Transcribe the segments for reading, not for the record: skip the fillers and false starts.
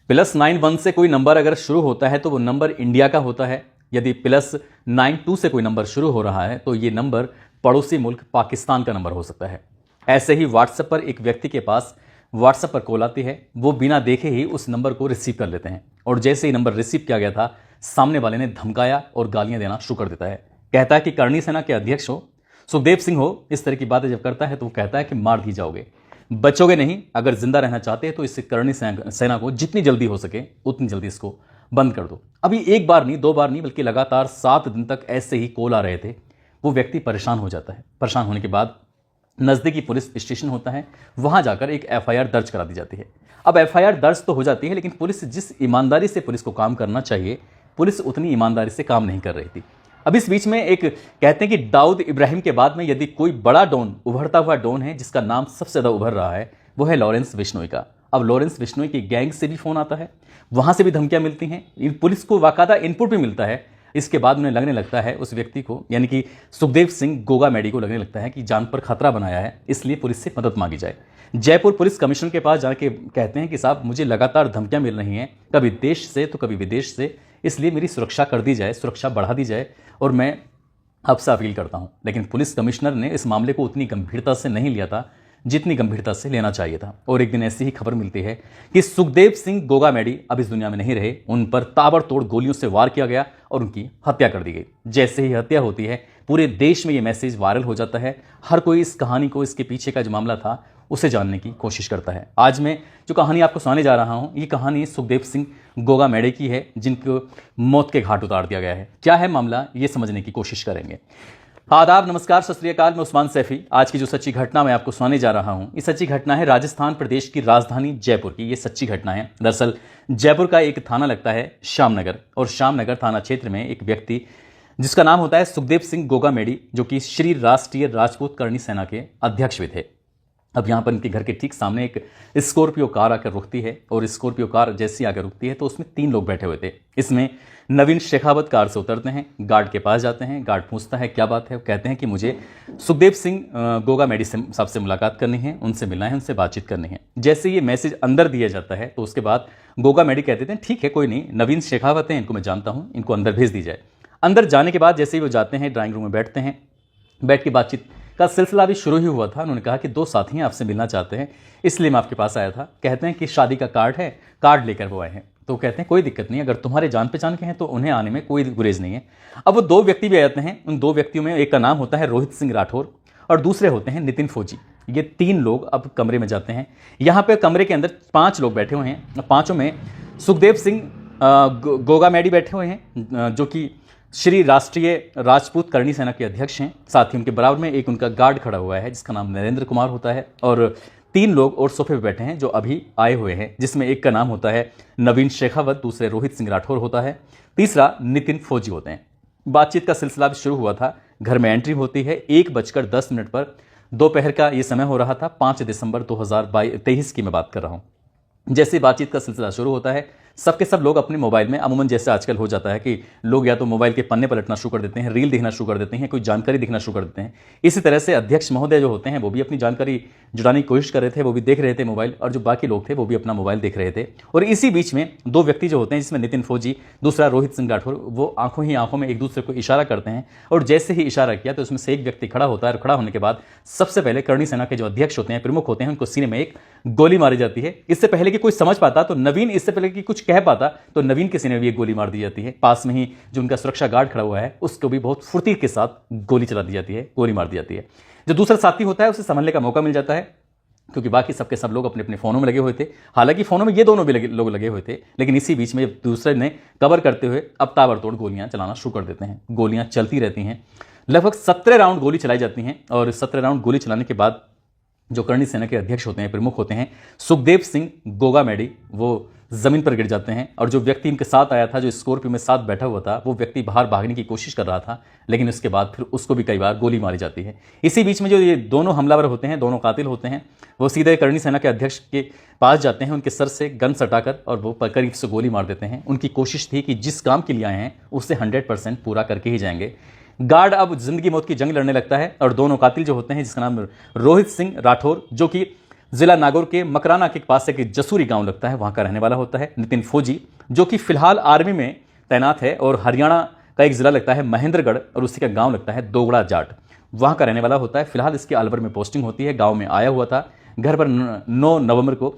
+91 से कोई नंबर अगर शुरू होता है तो वो नंबर इंडिया का होता है। यदि +92 से कोई नंबर शुरू हो रहा है तो ये नंबर पड़ोसी मुल्क पाकिस्तान का नंबर हो सकता है। ऐसे ही व्हाट्सएप पर एक व्यक्ति के पास व्हाट्सएप पर कॉल आती है, वो बिना देखे ही उस नंबर को रिसीव कर लेते हैं और जैसे ही नंबर रिसीव किया गया था, सामने वाले ने धमकाया और गालियां देना शुरू कर देता है। कहता है कि करणी सेना के अध्यक्ष हो, सुखदेव सिंह हो, इस तरह की बातें जब करता है तो वो कहता है कि मार दी जाओगे, बचोगे नहीं। अगर जिंदा रहना चाहते हैं तो इस करणी सेना को जितनी जल्दी हो सके उतनी जल्दी इसको बंद कर दो। अभी एक बार नहीं, दो बार नहीं, बल्कि लगातार 7 दिन तक ऐसे ही कॉल आ रहे थे। वो व्यक्ति परेशान हो जाता है। परेशान होने के बाद नज़दीकी पुलिस स्टेशन होता है, वहां जाकर एक एफआईआर दर्ज करा दी जाती है। अब एफआईआर दर्ज तो हो जाती है, लेकिन पुलिस जिस ईमानदारी से पुलिस को काम करना चाहिए, पुलिस उतनी ईमानदारी से काम नहीं कर रही थी। अब इस बीच में एक कहते हैं कि दाऊद इब्राहिम के बाद में यदि कोई बड़ा डॉन, उभरता हुआ डॉन है जिसका नाम सबसे ज़्यादा उभर रहा है, वो है लॉरेंस बिश्नोई का। अब लॉरेंस बिश्नोई की गैंग से भी फ़ोन आता है, वहाँ से भी धमकियाँ मिलती हैं, पुलिस को बाकायदा इनपुट भी मिलता है। इसके बाद उन्हें लगने लगता है उस व्यक्ति को, यानी कि सुखदेव सिंह गोगामेडी को लगने लगता है कि जान पर खतरा बनाया है, इसलिए पुलिस से मदद मांगी जाए। जयपुर पुलिस कमिश्नर के पास जाके कहते हैं कि साहब मुझे लगातार धमकियां मिल रही हैं, कभी देश से तो कभी विदेश से, इसलिए मेरी सुरक्षा कर दी जाए, सुरक्षा बढ़ा दी जाए और मैं आपसे अपील करता हूं। लेकिन पुलिस कमिश्नर ने इस मामले को उतनी गंभीरता से नहीं लिया था जितनी गंभीरता से लेना चाहिए था। और एक दिन ऐसी ही खबर मिलती है कि सुखदेव सिंह गोगामेडी अब इस दुनिया में नहीं रहे, उन पर ताबड़तोड़ गोलियों से वार किया गया और उनकी हत्या कर दी गई। जैसे ही हत्या होती है, पूरे देश में ये मैसेज वायरल हो जाता है। हर कोई इस कहानी को, इसके पीछे का जो मामला था, उसे जानने की कोशिश करता है। आज मैं जो कहानी आपको सुनाने जा रहा हूं, ये कहानी सुखदेव सिंह गोगामेडी की है, जिनको मौत के घाट उतार दिया गया है। क्या है मामला, ये समझने की कोशिश करेंगे। आदाब, नमस्कार, सत श्री अकाल। मैं उस्मान सैफी। आज की जो सच्ची घटना मैं आपको सुनाने जा रहा हूं, ये सच्ची घटना है राजस्थान प्रदेश की राजधानी जयपुर की। ये सच्ची घटना है। दरअसल जयपुर का एक थाना लगता है श्यामनगर, और श्यामनगर थाना क्षेत्र में एक व्यक्ति जिसका नाम होता है सुखदेव सिंह गोगामेडी, जो कि श्री राष्ट्रीय राजपूत करणी सेना के अध्यक्ष भी थे। अब यहाँ पर इनके घर के ठीक सामने एक स्कॉर्पियो कार आकर रुकती है, और स्कॉर्पियो कार जैसी आकर रुकती है तो उसमें 3 लोग बैठे हुए थे। इसमें नवीन शेखावत कार से उतरते हैं, गार्ड के पास जाते हैं। गार्ड पूछता है क्या बात है, वो कहते हैं कि मुझे सुखदेव सिंह गोगामेडी साहब से मुलाकात करनी है, उनसे मिलना है, उनसे बातचीत करनी है। जैसे ये मैसेज अंदर दिया जाता है तो उसके बाद गोगामेडी कह देते हैं ठीक है, कोई नहीं, नवीन शेखावत हैं, इनको मैं जानता हूँ, इनको अंदर भेज दी जाए। अंदर जाने के बाद जैसे ही वो जाते हैं, ड्राइंग रूम में बैठते हैं, बैठ के बातचीत का सिलसिला भी शुरू ही हुआ था। उन्होंने कहा कि 2 साथी हैं, आपसे मिलना चाहते हैं, इसलिए मैं आपके पास आया था। कहते हैं कि शादी का कार्ड है, कार्ड लेकर वो आए हैं। तो कहते हैं कोई दिक्कत नहीं, अगर तुम्हारे जान पहचान के हैं तो उन्हें आने में कोई गुरेज नहीं है। अब वो 2 व्यक्ति भी आ जाते हैं। उन 2 व्यक्तियों में एक का नाम होता है रोहित सिंह राठौर और दूसरे होते हैं नितिन फौजी। ये 3 लोग अब कमरे में जाते हैं। यहाँ पे कमरे के अंदर 5 लोग बैठे हुए हैं। 5 में सुखदेव सिंह गोगामेडी बैठे हुए हैं, जो कि श्री राष्ट्रीय राजपूत करणी सेना के अध्यक्ष हैं। साथ ही उनके बराबर में एक उनका गार्ड खड़ा हुआ है जिसका नाम नरेंद्र कुमार होता है, और 3 लोग और सोफे पे बैठे हैं जो अभी आए हुए हैं, जिसमें एक का नाम होता है नवीन शेखावत, दूसरे रोहित सिंह राठौर होता है, तीसरा नितिन फौजी होते हैं। बातचीत का सिलसिला भी शुरू हुआ था। घर में एंट्री होती है 1:10 पर। दोपहर का ये समय हो रहा था। 5 दिसंबर 2023 की मैं बात कर रहा हूँ। जैसे बातचीत का सिलसिला शुरू होता है, सबके सब लोग अपने मोबाइल में, अमूमन जैसे आजकल हो जाता है कि लोग या तो मोबाइल के पन्ने पलटना शुरू कर देते हैं, रील देखना शुरू कर देते हैं, कोई जानकारी देखना शुरू कर देते हैं। इसी तरह से अध्यक्ष महोदय जो होते हैं वो भी अपनी जानकारी जुटाने की कोशिश कर रहे थे, वो भी देख रहे थे मोबाइल, और जो बाकी लोग थे वो भी अपना मोबाइल देख रहे थे। और इसी बीच में 2 व्यक्ति जो होते हैं, जिसमें नितिन फौजी, दूसरा रोहित सिंह राठौर, वो आंखों ही आंखों में एक दूसरे को इशारा करते हैं। और जैसे ही इशारा किया तो उसमें से एक व्यक्ति खड़ा होता है, और खड़ा होने के बाद सबसे पहले करणी सेना के जो अध्यक्ष होते हैं, प्रमुख होते हैं, उनको सीने में एक गोली मारी जाती है। इससे पहले कि कोई समझ पाता तो नवीन, इससे पहले कि कुछ कह पाता तो नवीन के सीने में भी एक गोली मार दी जाती है। पास में ही जो उनका सुरक्षा गार्ड खड़ा हुआ है उसको भी बहुत फुर्ती के साथ गोली चला दी जाती है, गोली मार दी जाती है। जो दूसरा साथी होता है उसे संभलने का मौका मिल जाता है, क्योंकि बाकी सबके सब लोग अपने अपने फोनों में लगे हुए थे। हालांकि फोनों में ये दोनों भी लोग लगे हुए थे, लेकिन इसी बीच में दूसरे ने कवर करते हुए अब ताबड़तोड़ गोलियां चलाना शुरू कर देते हैं। गोलियां चलती रहती हैं, लगभग 17 राउंड गोली चलाई जाती हैं। और 17 राउंड गोली चलाने के बाद जो करणी सेना के अध्यक्ष होते हैं, प्रमुख होते हैं, सुखदेव सिंह गोगामेडी, वो जमीन पर गिर जाते हैं। और जो व्यक्ति इनके साथ आया था, जो स्कॉर्पियो में साथ बैठा हुआ था, वो व्यक्ति बाहर भागने की कोशिश कर रहा था, लेकिन उसके बाद फिर उसको भी कई बार गोली मारी जाती है। इसी बीच में जो ये दोनों हमलावर होते हैं, दोनों कातिल होते हैं, वो सीधे करणी सेना के अध्यक्ष के पास जाते हैं, उनके सर से गन सटाकर और वो करीब से गोली मार देते हैं। उनकी कोशिश थी कि जिस काम के लिए आए हैं उससे 100% पूरा करके ही जाएंगे। गार्ड अब जिंदगी मौत की जंग लड़ने लगता है, और दोनों कातिल जो होते हैं, जिसका नाम रोहित सिंह राठौर, जो कि जिला नागौर के मकराना के पास एक जसूरी गांव लगता है, वहां का रहने वाला होता है नितिन फौजी, जो कि फिलहाल आर्मी में तैनात है। और हरियाणा का एक जिला लगता है महेंद्रगढ़ और उसी का गांव लगता है दोगड़ा जाट, वहां का रहने वाला होता है। फिलहाल इसकी अलवर में पोस्टिंग होती है। गांव में आया हुआ था घर पर 9 नवंबर को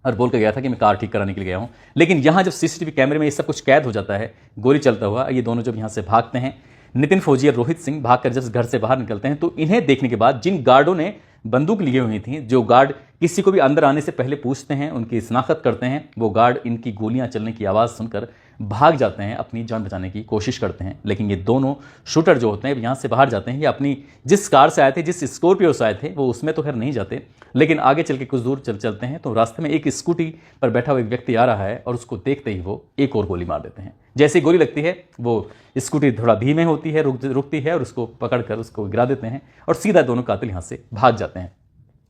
और बोल के गया था कि मैं कार ठीक कराने के लिए गया हूं। लेकिन यहां जब सीसीटीवी कैमरे में ये सब कुछ कैद हो जाता है, गोली चलता हुआ, ये दोनों जब यहां से भागते हैं, नितिन फौजी और रोहित सिंह भागकर जब घर से बाहर निकलते हैं, तो इन्हें देखने के बाद जिन गार्डों ने बंदूक लिए हुई थी, जो गार्ड किसी को भी अंदर आने से पहले पूछते हैं, उनकी शनाख्त करते हैं, वो गार्ड इनकी गोलियां चलने की आवाज़ सुनकर भाग जाते हैं, अपनी जान बचाने की कोशिश करते हैं। लेकिन ये दोनों शूटर जो होते हैं यहाँ से बाहर जाते हैं। ये अपनी जिस कार से आए थे, जिस स्कॉर्पियो से आए थे, वो उसमें तो खैर नहीं जाते, लेकिन आगे चल के कुछ दूर चलते हैं तो रास्ते में एक स्कूटी पर बैठा हुआ एक व्यक्ति आ रहा है और उसको देखते ही वो एक और गोली मार देते हैं। जैसे ही गोली लगती है, वो स्कूटी थोड़ा धीमे होती है, रुकती है और उसको पकड़कर उसको गिरा देते हैं और सीधा दोनों कातिल यहाँ से भाग जाते हैं।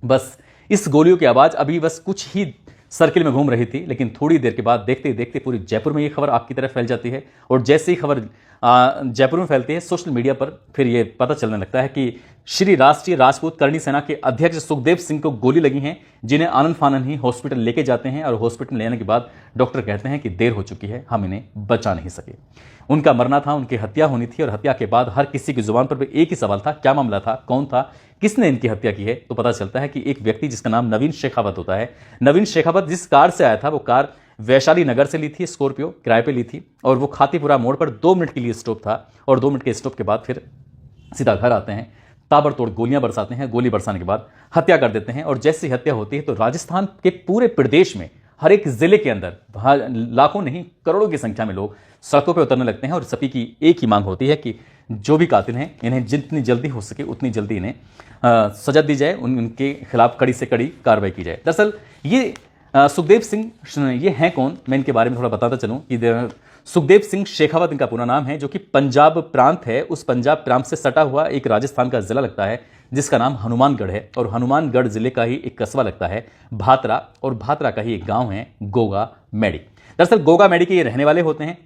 बस इस गोलियों की आवाज़ अभी बस कुछ ही सर्किल में घूम रही थी, लेकिन थोड़ी देर के बाद देखते ही देखते पूरी जयपुर में ये खबर आपकी तरफ फैल जाती है। और जैसे ही खबर जयपुर में फैलती है, सोशल मीडिया पर फिर ये पता चलने लगता है कि श्री राष्ट्रीय राजपूत करणी सेना के अध्यक्ष सुखदेव सिंह को गोली लगी हैं, जिन्हें आनंद फानन ही हॉस्पिटल लेके जाते हैं। और हॉस्पिटल लेने के बाद डॉक्टर कहते हैं कि देर हो चुकी है, हम इन्हें बचा नहीं सके। उनका मरना था, उनकी हत्या होनी थी, और हत्या के बाद हर किसी की जुबान पर भी एक ही सवाल था, क्या मामला था, कौन था, किसने इनकी हत्या की है। तो पता चलता है कि एक व्यक्ति जिसका नाम नवीन शेखावत होता है। नवीन शेखावत जिस कार से आया था, वो कार वैशाली नगर से ली थी, स्कॉर्पियो किराए पे ली थी, और वो खातीपुरा मोड़ पर 2 मिनट के लिए स्टॉप था। और 2 मिनट के स्टॉप के बाद फिर सीधा घर आते हैं, ताबड़तोड़ गोलियां बरसाते हैं। गोली बरसाने के बाद हत्या कर देते हैं। और जैसी हत्या होती है तो राजस्थान के पूरे प्रदेश में हर एक जिले के अंदर लाखों नहीं करोड़ों की संख्या में लोग सड़कों पर उतरने लगते हैं। और सभी की एक ही मांग होती है कि जो भी कातिल हैं, इन्हें जितनी जल्दी हो सके उतनी जल्दी इन्हें सजा दी जाए, उनके खिलाफ कड़ी से कड़ी कार्रवाई की जाए। दरअसल ये सुखदेव सिंह ये हैं कौन, मैं इनके बारे में थोड़ा बताता चलूं कि सुखदेव सिंह शेखावत इनका पूरा नाम है, जो कि पंजाब प्रांत है। उस पंजाब प्रांत से सटा हुआ एक राजस्थान का जिला लगता है जिसका नाम हनुमानगढ़ है। और हनुमानगढ़ जिले का ही एक कस्बा लगता है भातरा, और भातरा का ही एक गांव है गोगा मैडी। दरअसल गोगा मैडी के ये रहने वाले होते हैं।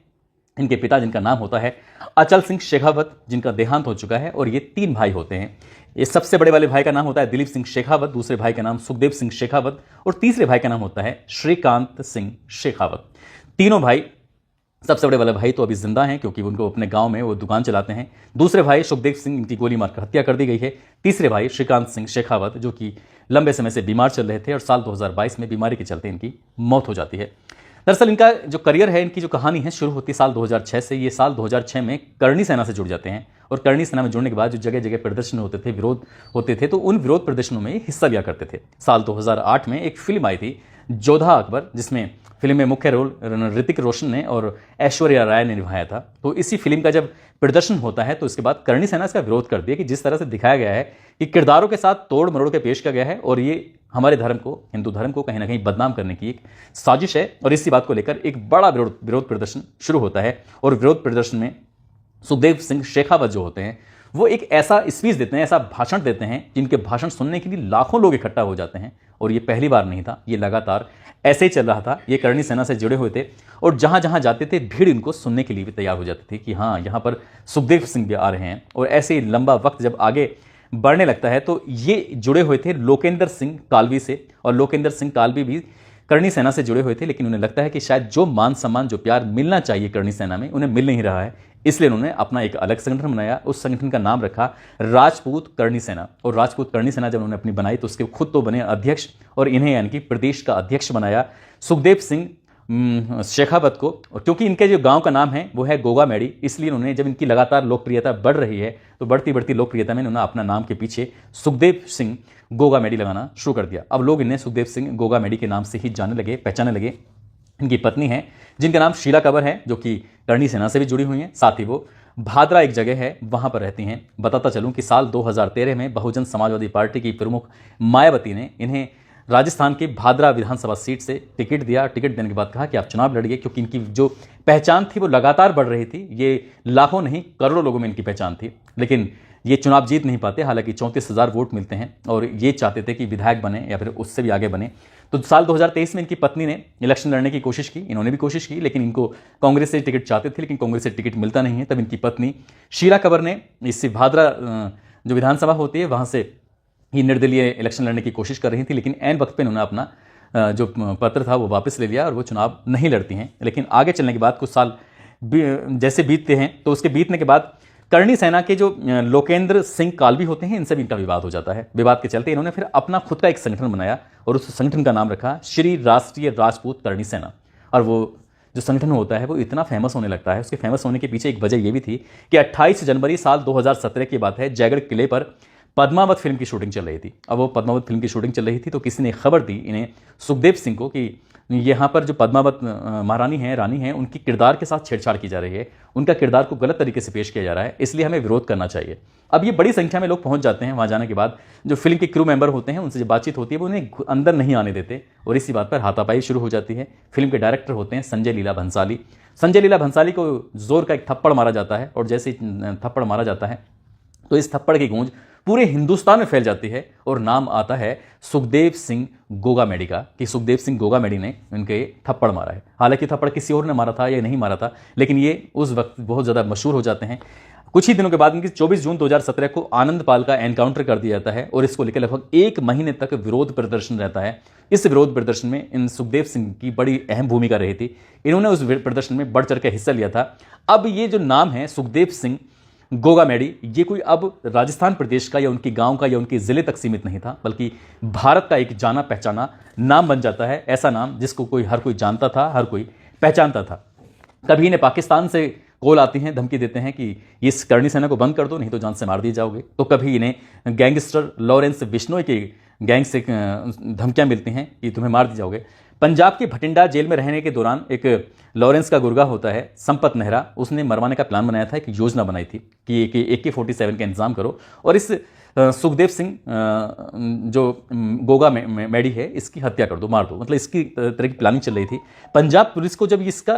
इनके पिता जिनका नाम होता है अचल सिंह शेखावत, जिनका देहांत हो चुका है। और ये 3 भाई होते हैं। ये सबसे बड़े वाले भाई का नाम होता है दिलीप सिंह शेखावत, दूसरे भाई का नाम सुखदेव सिंह शेखावत, और तीसरे भाई का नाम होता है श्रीकांत सिंह शेखावत। तीनों भाई, सबसे बड़े वाले भाई तो अभी जिंदा हैं क्योंकि उनको अपने गांव में वो दुकान चलाते हैं। दूसरे भाई सुखदेव सिंह, इनकी गोली मारकर हत्या कर दी गई है। तीसरे भाई श्रीकांत सिंह शेखावत, जो कि लंबे समय से बीमार चल रहे थे और साल 2022 में बीमारी के चलते इनकी मौत हो जाती है। दरअसल इनका जो करियर है, इनकी जो कहानी है, शुरू होती है साल 2006 से। ये साल 2006 में करणी सेना से जुड़ जाते हैं। और करणी सेना में जुड़ने के बाद जो जगह जगह प्रदर्शन होते थे, विरोध होते थे, तो उन विरोध प्रदर्शनों में हिस्सा लिया करते थे। साल 2008 में एक फिल्म आई थी जोधा अकबर, जिसमें फिल्म में मुख्य रोल ऋतिक रोशन ने और ऐश्वर्या राय ने निभाया था। तो इसी फिल्म का जब प्रदर्शन होता है तो इसके बाद करणी सेना इसका विरोध कर दिया कि जिस तरह से दिखाया गया है कि किरदारों के साथ तोड़ मरोड़ के पेश किया गया है, और ये हमारे धर्म को, हिंदू धर्म को कहीं ना कहीं बदनाम करने की एक साजिश है। और इसी बात को लेकर एक बड़ा विरोध प्रदर्शन शुरू होता है। और विरोध प्रदर्शन में सुखदेव सिंह शेखावत जो होते हैं, वो एक ऐसा स्पीच देते हैं, ऐसा भाषण देते हैं, जिनके भाषण सुनने के लिए लाखों लोग इकट्ठा हो जाते हैं। और ये पहली बार नहीं था, ये लगातार ऐसे ही चल रहा था। ये करणी सेना से जुड़े हुए थे और जहां जहां जाते थे भीड़ इनको सुनने के लिए भी तैयार हो जाती थी कि हाँ, यहाँ पर सुखदेव सिंह भी आ रहे हैं। और ऐसे ही लंबा वक्त जब आगे बढ़ने लगता है तो ये जुड़े हुए थे लोकेंद्र सिंह कालवी से। और लोकेंद्र सिंह कालवी भी करणी सेना से जुड़े हुए थे, लेकिन उन्हें लगता है कि शायद जो मान सम्मान, जो प्यार मिलना चाहिए करणी सेना में, उन्हें मिल नहीं रहा है। इसलिए उन्होंने अपना एक अलग संगठन बनाया। उस संगठन का नाम रखा राजपूत करणी सेना। और राजपूत करणी सेना जब उन्होंने अपनी बनाई तो उसके खुद तो बने अध्यक्ष, और इन्हें यानी कि प्रदेश का अध्यक्ष बनाया सुखदेव सिंह शेखावत को। और क्योंकि इनके जो गांव का नाम है वो है गोगा मैडी, इसलिए उन्होंने, जब इनकी लगातार लोकप्रियता बढ़ रही है तो बढ़ती बढ़ती लोकप्रियता में उन्होंने अपना नाम के पीछे सुखदेव सिंह गोगा मैडी लगाना शुरू कर दिया। अब लोग इन्हें सुखदेव सिंह गोगा मैडी के नाम से ही जानने लगे, पहचानने लगे। इनकी पत्नी है जिनका नाम शीला कंवर है, जो कि करणी सेना से भी जुड़ी हुई हैं। साथ ही वो भादरा एक जगह है, वहां पर रहती हैं। बताता चलूं कि साल 2013 में बहुजन समाजवादी पार्टी की प्रमुख मायावती ने इन्हें राजस्थान की भादरा विधानसभा सीट से टिकट दिया। टिकट देने के बाद कहा कि आप चुनाव लड़िए, क्योंकि इनकी जो पहचान थी वो लगातार बढ़ रही थी। ये लाखों नहीं करोड़ों लोगों में इनकी पहचान थी, लेकिन ये चुनाव जीत नहीं पाते। हालांकि 34,000 वोट मिलते हैं और ये चाहते थे कि विधायक बने या फिर उससे भी आगे बने। तो साल 2023 में इनकी पत्नी ने इलेक्शन लड़ने की कोशिश की, इन्होंने भी कोशिश की, लेकिन इनको कांग्रेस से टिकट चाहते थे, लेकिन कांग्रेस से टिकट मिलता नहीं है। तब इनकी पत्नी शीला कंवर ने इस भादरा जो विधानसभा होती है वहां से ये निर्दलीय इलेक्शन लड़ने की कोशिश कर रही थी, लेकिन ऐन वक्त पे उन्होंने अपना जो पत्र था वो वापस ले लिया और वो चुनाव नहीं लड़ती हैं। लेकिन आगे चलने के बाद कुछ साल जैसे बीतते हैं तो उसके बीतने के बाद करणी सेना के जो लोकेंद्र सिंह कालवी होते हैं, इनसे भी इनका विवाद हो जाता है। विवाद के चलते इन्होंने फिर अपना खुद का एक संगठन बनाया और उस संगठन का नाम रखा श्री राष्ट्रीय राजपूत करणी सेना। और वो जो संगठन होता है वो इतना फेमस होने लगता है, उसके फेमस होने के पीछे एक वजह ये भी थी कि 28 जनवरी साल 2017 की बात है, जयगढ़ किले पर पद्मावत फिल्म की शूटिंग चल रही थी। अब वो पद्मावत फिल्म की शूटिंग चल रही थी तो किसी ने खबर दी इन्हें, सुखदेव सिंह को, कि यहाँ पर जो पद्मावत महारानी हैं, रानी हैं, उनकी किरदार के साथ छेड़छाड़ की जा रही है, उनका किरदार को गलत तरीके से पेश किया जा रहा है, इसलिए हमें विरोध करना चाहिए। अब ये बड़ी संख्या में लोग पहुंच जाते हैं। वहां जाने के बाद जो फिल्म के क्रू मेंबर होते हैं उनसे जब बातचीत होती है वो उन्हें अंदर नहीं आने देते और इसी बात पर हाथापाई शुरू हो जाती है। फिल्म के डायरेक्टर होते हैं संजय लीला भंसाली। संजय लीला भंसाली को जोर का एक थप्पड़ मारा जाता है और जैसे ही थप्पड़ मारा जाता है तो इस थप्पड़ की गूंज पूरे हिंदुस्तान में फैल जाती है और नाम आता है सुखदेव सिंह गोगामेडी का, कि सुखदेव सिंह गोगामेडी ने उनके थप्पड़ मारा है। हालांकि थप्पड़ किसी और ने मारा था या नहीं मारा था, लेकिन ये उस वक्त बहुत ज़्यादा मशहूर हो जाते हैं। कुछ ही दिनों के बाद इनकी 24 जून 2017 को आनंद पाल का एनकाउंटर कर दिया जाता है और इसको लेकर लगभग 1 महीने तक विरोध प्रदर्शन रहता है। इस विरोध प्रदर्शन में इन सुखदेव सिंह की बड़ी अहम भूमिका रही थी, इन्होंने उस प्रदर्शन में बढ़ चढ़ कर हिस्सा लिया था। अब ये जो नाम है सुखदेव सिंह गोगामेडी, ये कोई अब राजस्थान प्रदेश का या उनके गांव का या उनके जिले तक सीमित नहीं था, बल्कि भारत का एक जाना पहचाना नाम बन जाता है। ऐसा नाम जिसको हर कोई जानता था, हर कोई पहचानता था। कभी इन्हें पाकिस्तान से कॉल आती हैं, धमकी देते हैं कि इस करणी सेना को बंद कर दो नहीं तो जान से मार दिए जाओगे। तो कभी इन्हें गैंगस्टर लॉरेंस बिश्नोई के गैंग से धमकियां मिलती हैं कि तुम्हें मार दिए जाओगे। पंजाब के भटिंडा जेल में रहने के दौरान एक लॉरेंस का गुर्गा होता है संपत नेहरा, उसने मरवाने का प्लान बनाया था, एक योजना बनाई थी कि AK-47 का इंतजाम करो और इस सुखदेव सिंह जो गोगा मेडी है इसकी हत्या कर दो, मार दो, मतलब इसकी तरह की प्लानिंग चल रही थी। पंजाब पुलिस को जब इसका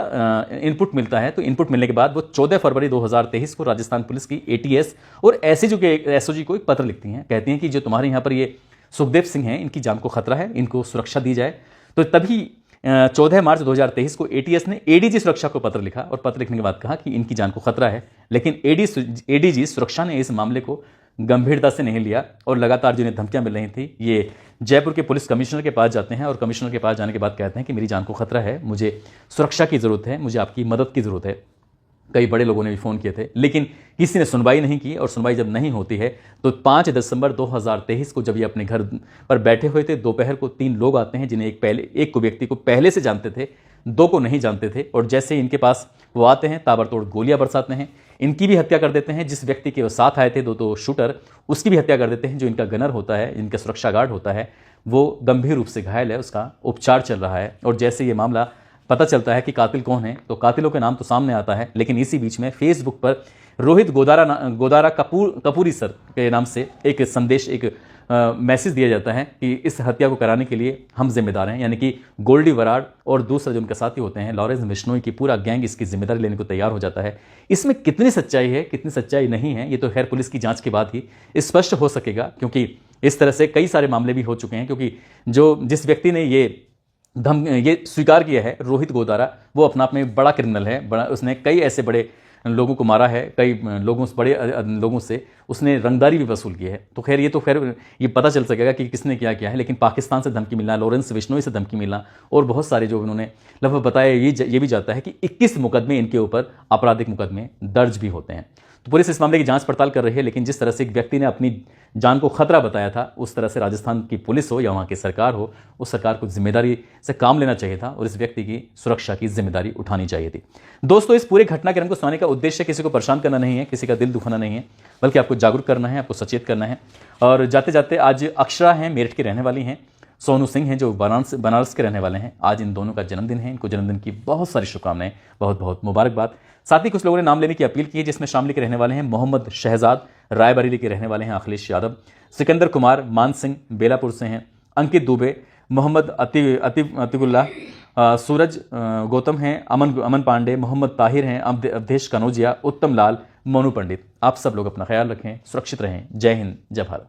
इनपुट मिलता है तो इनपुट मिलने के बाद वो 14 फरवरी 2023 को राजस्थान पुलिस की ATS और SOG को एक पत्र लिखती हैं, कहती हैं कि जो तुम्हारे यहाँ पर ये सुखदेव सिंह हैं इनकी जान को खतरा है, इनको सुरक्षा दी जाए। तो तभी 14 मार्च 2023 को ATS ने ADG सुरक्षा को पत्र लिखा और पत्र लिखने के बाद कहा कि इनकी जान को खतरा है, लेकिन ADG सुरक्षा ने इस मामले को गंभीरता से नहीं लिया और लगातार जिन्हें धमकियां मिल रही थी ये जयपुर के पुलिस कमिश्नर के पास जाते हैं और कमिश्नर के पास जाने के बाद कहते हैं कि मेरी जान को खतरा है, मुझे सुरक्षा की ज़रूरत है, मुझे आपकी मदद की ज़रूरत है। कई बड़े लोगों ने भी फ़ोन किए थे लेकिन किसी ने सुनवाई नहीं की और सुनवाई जब नहीं होती है तो 5 दिसंबर 2023 को जब ये अपने घर पर बैठे हुए थे, दोपहर को 3 लोग आते हैं जिन्हें एक को व्यक्ति को पहले से जानते थे, 2 को नहीं जानते थे और जैसे इनके पास वो आते हैं ताबड़तोड़ गोलियां बरसाते हैं, इनकी भी हत्या कर देते हैं। जिस व्यक्ति के वो साथ आए थे 2 शूटर, उसकी भी हत्या कर देते हैं। जो इनका गनर होता है, इनका सुरक्षा गार्ड होता है, वो गंभीर रूप से घायल है, उसका उपचार चल रहा है। और जैसे ये मामला पता चलता है कि कातिल कौन है तो कातिलों के नाम तो सामने आता है, लेकिन इसी बीच में फेसबुक पर रोहित गोदारा कपूरी सर के नाम से एक संदेश, एक मैसेज दिया जाता है कि इस हत्या को कराने के लिए हम जिम्मेदार हैं, यानी कि गोल्डी वराड़ और दूसरा जो उनके साथी होते हैं लॉरेंस बिश्नोई की पूरा गैंग इसकी जिम्मेदारी लेने को तैयार हो जाता है। इसमें कितनी सच्चाई है कितनी सच्चाई नहीं है ये तो खैर पुलिस की जांच के बाद ही स्पष्ट हो सकेगा, क्योंकि इस तरह से कई सारे मामले भी हो चुके हैं। क्योंकि जिस व्यक्ति ने ये स्वीकार किया है रोहित गोदारा, वो अपना आप में बड़ा क्रिमिनल है, उसने कई ऐसे बड़े लोगों को मारा है, कई बड़े लोगों से उसने रंगदारी भी वसूल की है। तो खैर ये पता चल सकेगा कि किसने क्या किया है। लेकिन पाकिस्तान से धमकी मिलना, लॉरेंस बिश्नोई से धमकी मिलना और बहुत सारे जो उन्होंने लगभग बताया, ये भी जाता है कि 21 मुकदमे इनके ऊपर आपराधिक मुकदमे दर्ज भी होते हैं। तो पुलिस इस मामले की जांच पड़ताल कर रही है, लेकिन जिस तरह से एक व्यक्ति ने अपनी जान को खतरा बताया था, उस तरह से राजस्थान की पुलिस हो या वहाँ की सरकार हो, उस सरकार को जिम्मेदारी से काम लेना चाहिए था और इस व्यक्ति की सुरक्षा की जिम्मेदारी उठानी चाहिए थी। दोस्तों, इस पूरे घटनाक्रम को सुनाने का उद्देश्य किसी को परेशान करना नहीं है, किसी का दिल दुखाना नहीं है, बल्कि आपको जागरूक करना है, आपको सचेत करना है। और जाते जाते आज अक्षरा हैं, मेरठ की रहने वाली हैं, सोनू सिंह हैं जो बनारस के रहने वाले हैं। आज इन दोनों का जन्मदिन है, इनको जन्मदिन की बहुत सारी शुभकामनाएं, बहुत बहुत मुबारकबाद। साथ ही कुछ लोगों ने नाम लेने की अपील की है, जिसमें शामली के रहने वाले हैं मोहम्मद शहजाद, रायबरेली के रहने वाले हैं अखिलेश यादव, सिकंदर कुमार मान सिंह बेलापुर से हैं, अंकित दुबे, मोहम्मद अतीकुल्लाह, सूरज गौतम हैं, अमन पांडे, मोहम्मद ताहिर हैं, अवधेश कनौजिया, उत्तम लाल, मोनू पंडित। आप सब लोग अपना ख्याल रखें, सुरक्षित रहें। जय हिंद, जय भारत।